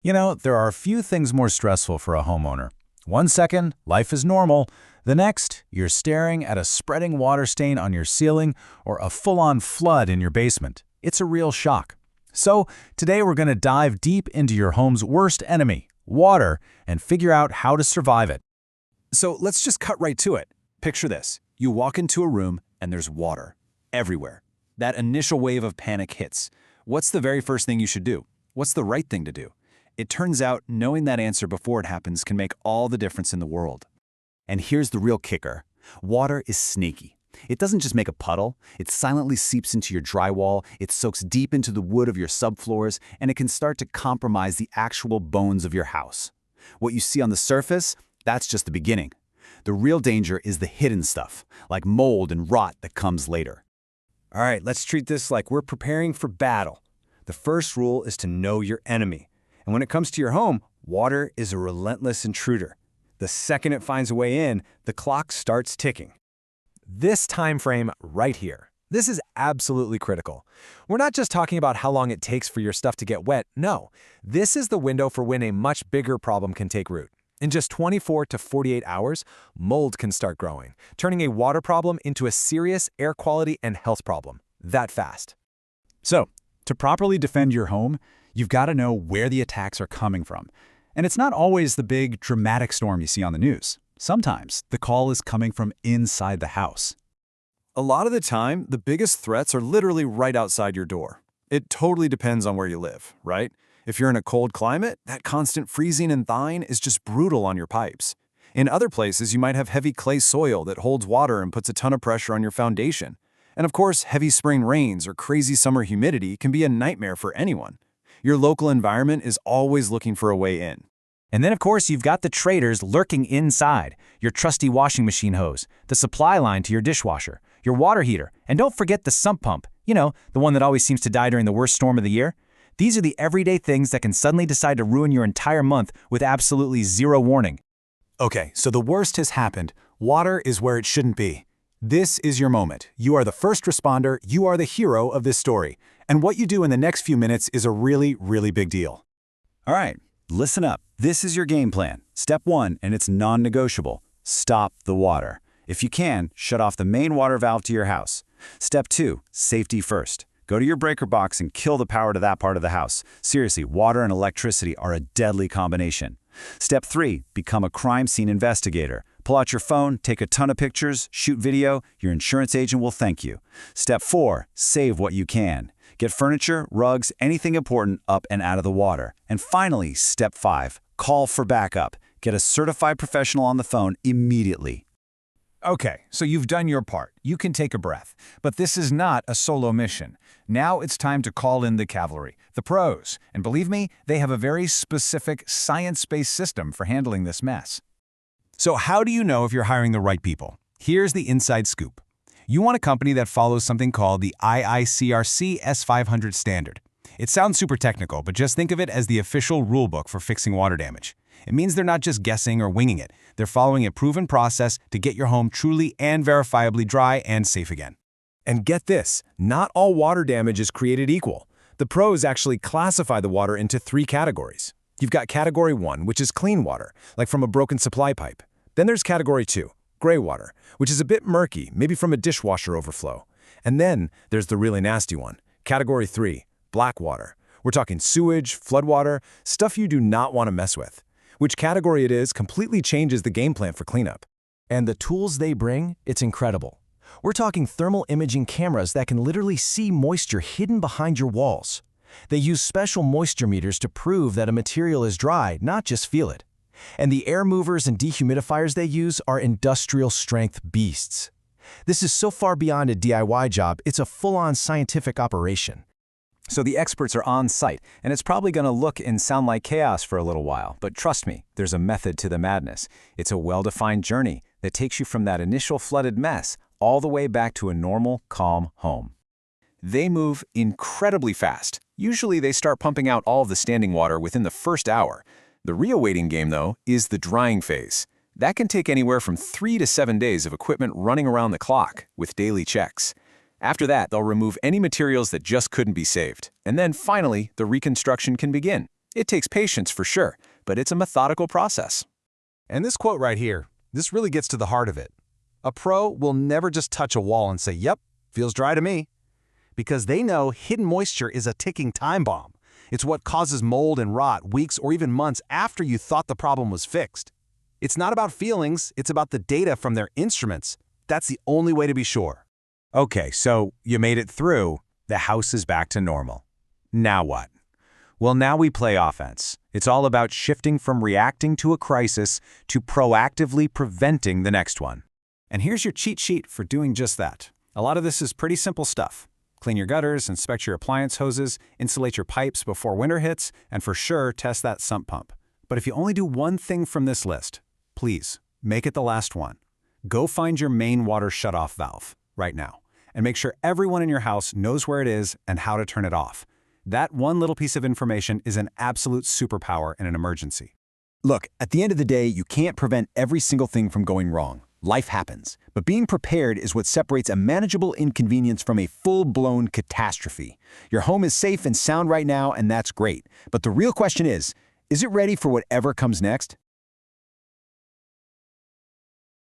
You know, there are a few things more stressful for a homeowner. One second, life is normal. The next, you're staring at a spreading water stain on your ceiling or a full-on flood in your basement. It's a real shock. So, today we're going to dive deep into your home's worst enemy, water, and figure out how to survive it. So let's just cut right to it. Picture this. You walk into a room and there's water everywhere. That initial wave of panic hits. What's the very first thing you should do? What's the right thing to do? It turns out knowing that answer before it happens can make all the difference in the world. And here's the real kicker. Water is sneaky. It doesn't just make a puddle, it silently seeps into your drywall, it soaks deep into the wood of your subfloors, and it can start to compromise the actual bones of your house. What you see on the surface, that's just the beginning. The real danger is the hidden stuff, like mold and rot that comes later. All right, let's treat this like we're preparing for battle. The first rule is to know your enemy. And when it comes to your home, water is a relentless intruder. The second it finds a way in, the clock starts ticking. This time frame right here. This is absolutely critical. We're not just talking about how long it takes for your stuff to get wet. No, this is the window for when a much bigger problem can take root. In just 24 to 48 hours, mold can start growing, turning a water problem into a serious air quality and health problem. That fast. So, to properly defend your home, you've got to know where the attacks are coming from. And it's not always the big, dramatic storm you see on the news. Sometimes the call is coming from inside the house. A lot of the time, the biggest threats are literally right outside your door. It totally depends on where you live, right? If you're in a cold climate, that constant freezing and thawing is just brutal on your pipes. In other places, you might have heavy clay soil that holds water and puts a ton of pressure on your foundation. And of course, heavy spring rains or crazy summer humidity can be a nightmare for anyone. Your local environment is always looking for a way in. And then, of course, you've got the traitors lurking inside. Your trusty washing machine hose, the supply line to your dishwasher, your water heater, and don't forget the sump pump. You know, the one that always seems to die during the worst storm of the year. These are the everyday things that can suddenly decide to ruin your entire month with absolutely zero warning. Okay, so the worst has happened. Water is where it shouldn't be. This is your moment. You are the first responder. You are the hero of this story. And what you do in the next few minutes is a really, really big deal. All right, listen up. This is your game plan. Step 1, and it's non-negotiable. Stop the water. If you can, shut off the main water valve to your house. Step 2, safety first. Go to your breaker box and kill the power to that part of the house. Seriously, water and electricity are a deadly combination. Step 3, become a crime scene investigator. Pull out your phone, take a ton of pictures, shoot video. Your insurance agent will thank you. Step 4, save what you can. Get furniture, rugs, anything important up and out of the water. And finally, step 5, call for backup. Get a certified professional on the phone immediately. Okay, so you've done your part. You can take a breath. But this is not a solo mission. Now it's time to call in the cavalry, the pros. And believe me, they have a very specific science-based system for handling this mess. So how do you know if you're hiring the right people? Here's the inside scoop. You want a company that follows something called the IICRC-certified standard. It sounds super technical, but just think of it as the official rulebook for fixing water damage. It means they're not just guessing or winging it. They're following a proven process to get your home truly and verifiably dry and safe again. And get this, not all water damage is created equal. The pros actually classify the water into 3 categories. You've got Category 1, which is clean water, like from a broken supply pipe. Then there's Category 2, gray water, which is a bit murky, maybe from a dishwasher overflow. And then there's the really nasty one, Category 3, black water. We're talking sewage, floodwater, stuff you do not want to mess with. Which category it is completely changes the game plan for cleanup. And the tools they bring, it's incredible. We're talking thermal imaging cameras that can literally see moisture hidden behind your walls. They use special moisture meters to prove that a material is dry, not just feel it. And the air movers and dehumidifiers they use are industrial-strength beasts. This is so far beyond a DIY job, it's a full-on scientific operation. So the experts are on site, and it's probably going to look and sound like chaos for a little while. But trust me, there's a method to the madness. It's a well-defined journey that takes you from that initial flooded mess all the way back to a normal, calm home. They move incredibly fast. Usually they start pumping out all of the standing water within the first hour. The real waiting game, though, is the drying phase. That can take anywhere from 3 to 7 days of equipment running around the clock with daily checks. After that, they'll remove any materials that just couldn't be saved. And then finally, the reconstruction can begin. It takes patience for sure, but it's a methodical process. And this quote right here, this really gets to the heart of it. A pro will never just touch a wall and say, "Yep, feels dry to me," because they know hidden moisture is a ticking time bomb. It's what causes mold and rot weeks or even months after you thought the problem was fixed. It's not about feelings, it's about the data from their instruments. That's the only way to be sure. Okay, so you made it through. The house is back to normal. Now what? Well, now we play offense. It's all about shifting from reacting to a crisis to proactively preventing the next one. And here's your cheat sheet for doing just that. A lot of this is pretty simple stuff. Clean your gutters, inspect your appliance hoses, insulate your pipes before winter hits, and for sure, test that sump pump. But if you only do one thing from this list, please make it the last one. Go find your main water shutoff valve right now and make sure everyone in your house knows where it is and how to turn it off. That one little piece of information is an absolute superpower in an emergency. Look, at the end of the day, you can't prevent every single thing from going wrong. Life happens. But being prepared is what separates a manageable inconvenience from a full-blown catastrophe. Your home is safe and sound right now, and that's great. But the real question is it ready for whatever comes next?